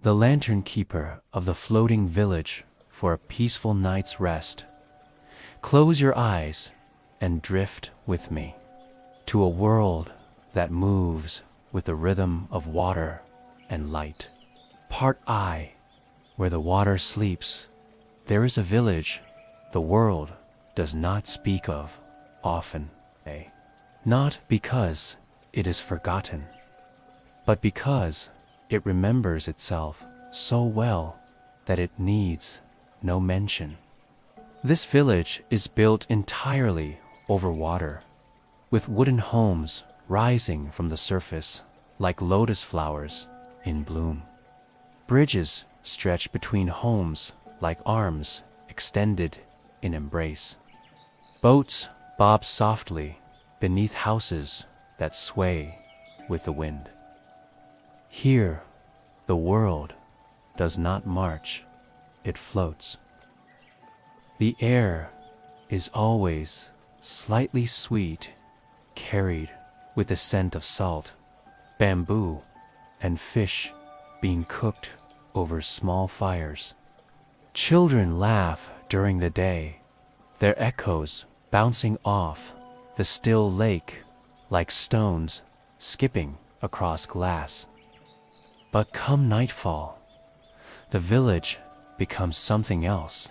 the lantern keeper of the floating village for a peaceful night's rest. Close your eyes and drift with me to a world that moves with the rhythm of water and light. Part I, where the water sleeps, there is a village the world does not speak of often, not because it is forgotten, but because it remembers itself so well that it needs no mention. This village is built entirely over water, with wooden homes rising from the surface like lotus flowers in bloom. Bridges stretch between homes like arms extended in embrace. Boats bob softly beneath houses that sway with the wind. Here, the world does not march, it floats. The air is always slightly sweet, carried with the scent of salt, bamboo, and fish being cooked over small fires. Children laugh during the day, their echoes bouncing off the still lake like stones skipping across glass. But come nightfall, the village becomes something else.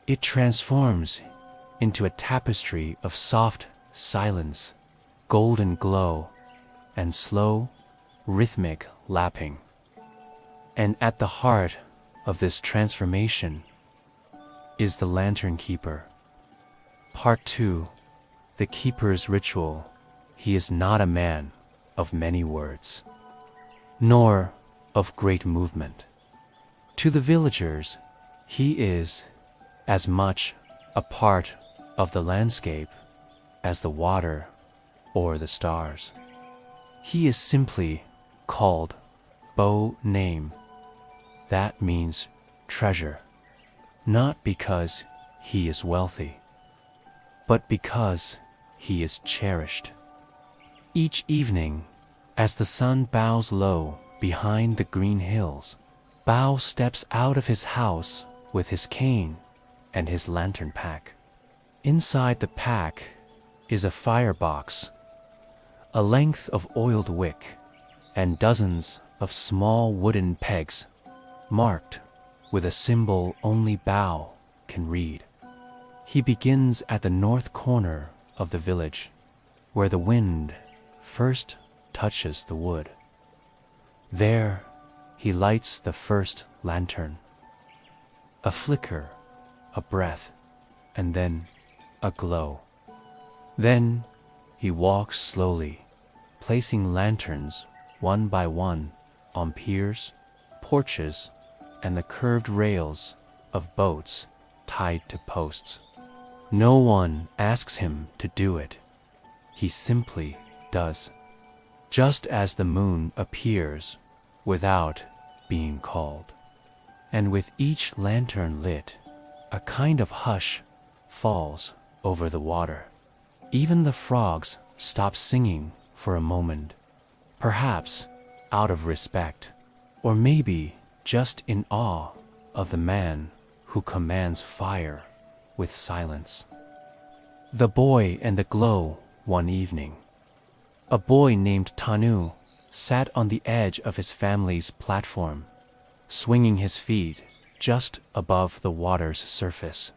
It transforms into a tapestry of soft silence, golden glow, and slow, rhythmic lapping. And at the heart of this transformation is the lantern keeper. Part 2, the keeper's ritual. He is not a man of many words, nor of great movement. To the villagers, he is as much a part of the landscape as the water or the stars. He is simply called Bo Name. That means treasure, not because he is wealthy, but because he is cherished. Each evening, as the sun bows low behind the green hills, Bao steps out of his house with his cane and his lantern pack. Inside the pack is a firebox, a length of oiled wick, and dozens of small wooden pegs marked with a symbol only Bao can read. He begins at the north corner of the village, where the wind first touches the wood. There, he lights the first lantern. A flicker, a breath, and then a glow. Then he walks slowly, placing lanterns one by one on piers, porches, and the curved rails of boats tied to posts. No one asks him to do it. He simply does, just as the moon appears without being called. And with each lantern lit, a kind of hush falls over the water. Even the frogs stop singing for a moment, perhaps out of respect, or maybe just in awe of the man who commands fire with silence. The boy and the glow one evening. A boy named Tanu sat on the edge of his family's platform, swinging his feet just above the water's surface.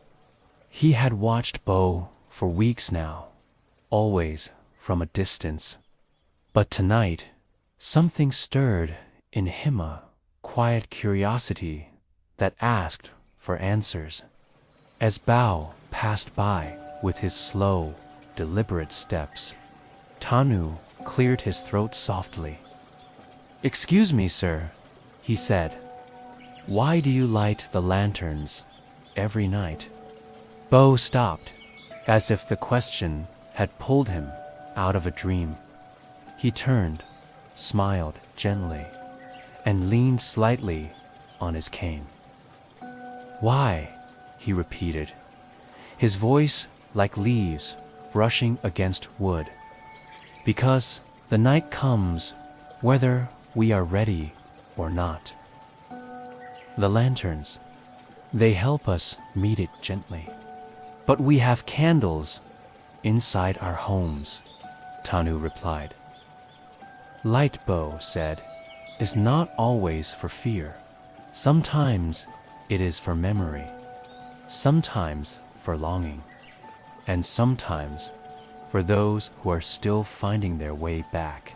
He had watched Bo for weeks now, always from a distance. But tonight, something stirred in him, a quiet curiosity that asked for answers. As Bao passed by with his slow, deliberate steps, Tanu cleared his throat softly. "Excuse me, sir," he said. "Why do you light the lanterns every night?" Bo stopped, as if the question had pulled him out of a dream. He turned, smiled gently, and leaned slightly on his cane. "Why?" he repeated, his voice like leaves brushing against wood. "Because the night comes whether we are ready or not. The lanterns, they help us meet it gently. But we have candles inside our homes, Tanu replied. Light, Bo said, is not always for fear. Sometimes it is for memory, sometimes for longing, and sometimes for those who are still finding their way back.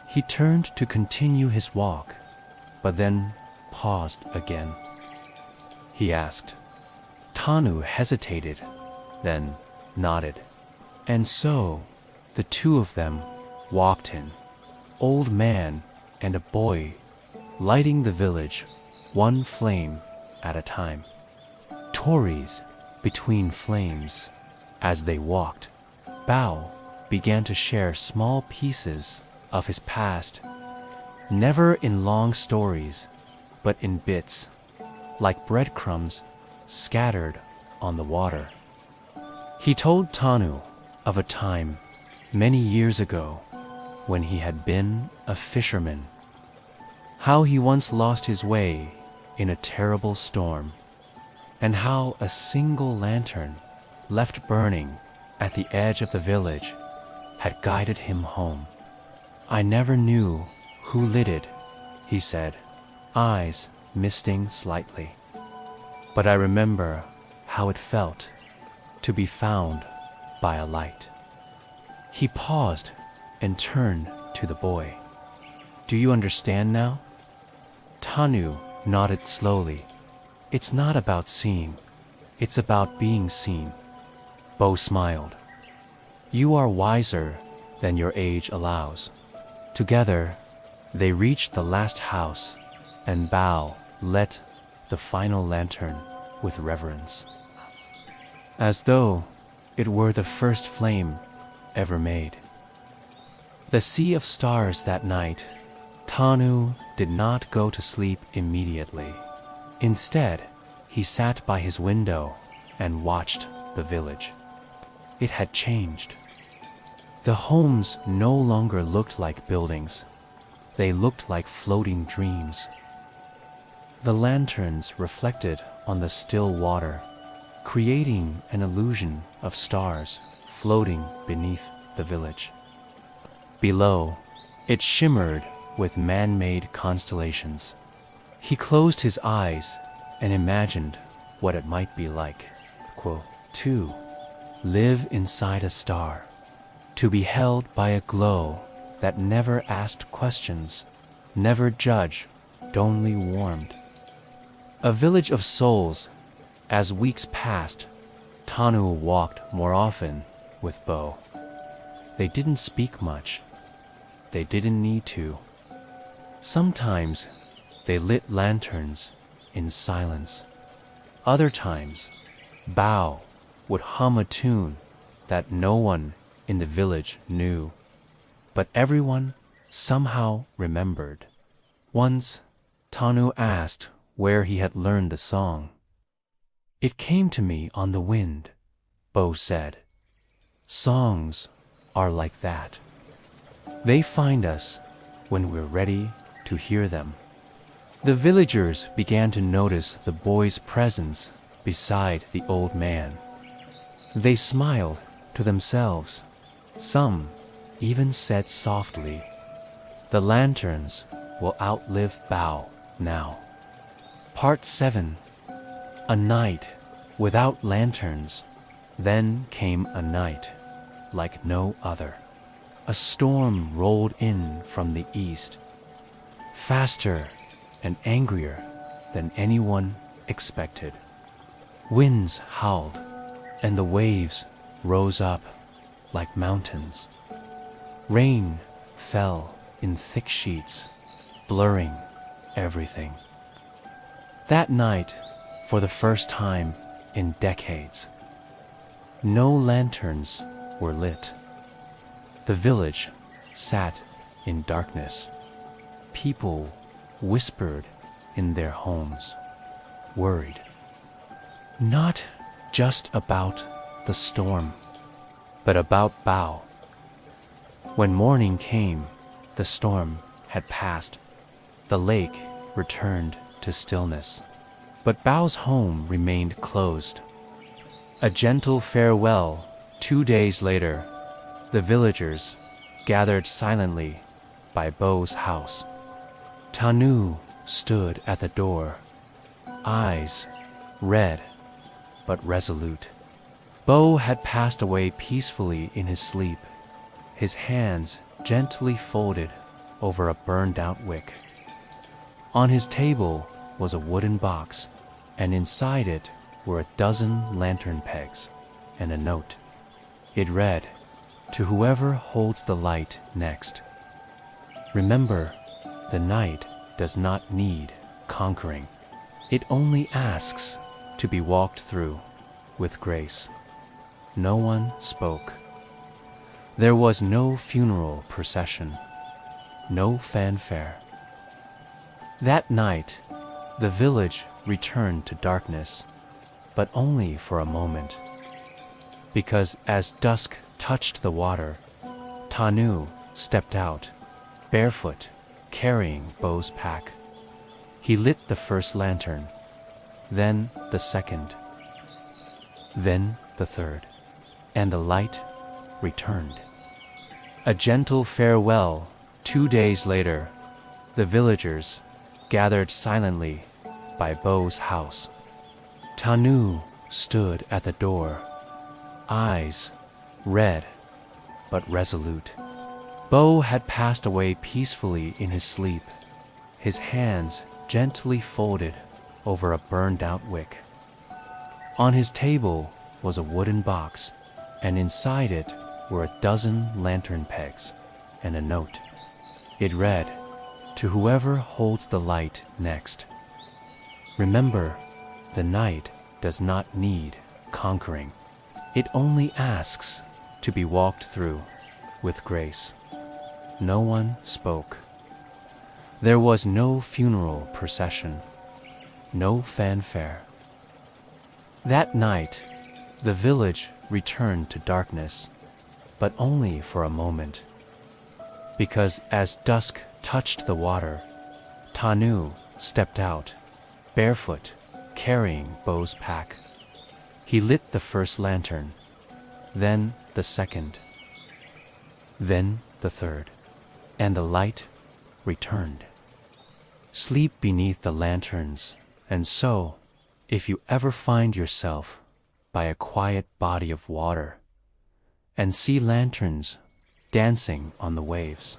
He turned to continue his walk, but then paused again. He asked. Tanu hesitated, then nodded. And so the two of them walked in, old man and a boy, lighting the village one flame at a time. Tories between flames. As they walked, Bao began to share small pieces of his past, never in long stories, but in bits, like breadcrumbs scattered on the water. He told Tanu of a time many years ago when he had been a fisherman, how he once lost his way in a terrible storm, and how a single lantern left burning at the edge of the village had guided him home. I never knew who lit it, he said, eyes misting slightly. But I remember how it felt to be found by a light. He paused and turned to the boy. Do you understand now? Tanu nodded slowly. It's not about seeing, it's about being seen. Bo smiled. You are wiser than your age allows. Together, they reached the last house, and Bao lit the final lantern with reverence, as though it were the first flame ever made. The sea of stars that night, Tanu did not go to sleep immediately. Instead, he sat by his window and watched the village. It had changed. The homes no longer looked like buildings. They looked like floating dreams. The lanterns reflected on the still water, creating an illusion of stars floating beneath the village. Below, it shimmered with man-made constellations. He closed his eyes and imagined what it might be like. Quote, to live inside a star, to be held by a glow that never asked questions, never judged, only warmed. A village of souls. As weeks passed, Tanu walked more often with Bo. They didn't speak much. They didn't need to. Sometimes they lit lanterns in silence. Other times, Bao would hum a tune that no one in the village knew, but everyone somehow remembered. Once, Tanu asked where he had learned the song. It came to me on the wind, Bo said. Songs are like that. They find us when we're ready to hear them. The villagers began to notice the boy's presence beside the old man. They smiled to themselves. Some even said softly, the lanterns will outlive Bao now. Part 7. A night without lanterns. Then came a night like no other. A storm rolled in from the east, faster and angrier than anyone expected. Winds howled, and the waves rose up like mountains. Rain fell in thick sheets, blurring everything. That night, for the first time in decades, no lanterns were lit. The village sat in darkness. People whispered in their homes, worried. Not just about the storm, but about Bao. When morning came, the storm had passed. The lake returned to stillness, but Bao's home remained closed. A gentle farewell. 2 days later, the villagers gathered silently by Bo's house. Tanu stood at the door, eyes red but resolute. Bo had passed away peacefully in his sleep, his hands gently folded over a burned-out wick. On his table was a wooden box, and inside it were a dozen lantern pegs and a note. It read, "To whoever holds the light next. Remember, the night does not need conquering. It only asks to be walked through with grace." No one spoke. There was no funeral procession, no fanfare. That night, the village returned to darkness, but only for a moment. Because as dusk touched the water, Tanu stepped out, barefoot, carrying Bo's pack. He lit the first lantern, then the second, then the third, and the light returned. A gentle farewell. 2 days later, the villagers gathered silently by Bo's house. Tanu stood at the door, eyes red but resolute. Bo had passed away peacefully in his sleep, his hands gently folded over a burned-out wick. On his table was a wooden box, and inside it were a dozen lantern pegs and a note. It read, "To whoever holds the light next. Remember, the night does not need conquering. It only asks to be walked through with grace." No one spoke. There was no funeral procession, no fanfare. That night, the village returned to darkness, but only for a moment. Because as dusk touched the water, Tanu stepped out, barefoot, carrying Bo's pack. He lit the first lantern, then the second, then the third, and the light returned. Sleep beneath the lanterns, and so, if you ever find yourself by a quiet body of water and see lanterns dancing on the waves,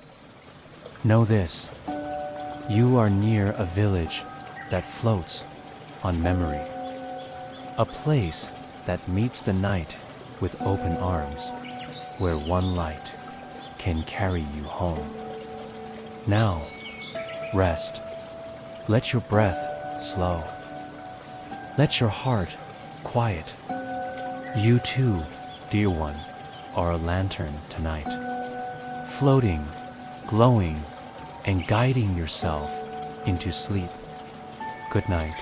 know this: you are near a village that floats on memory, a place that meets the night with open arms, where one light can carry you home. Now, rest. Let your breath slow. Let your heart quiet. You too, dear one, are a lantern tonight, floating, glowing, and guiding yourself into sleep. Good night.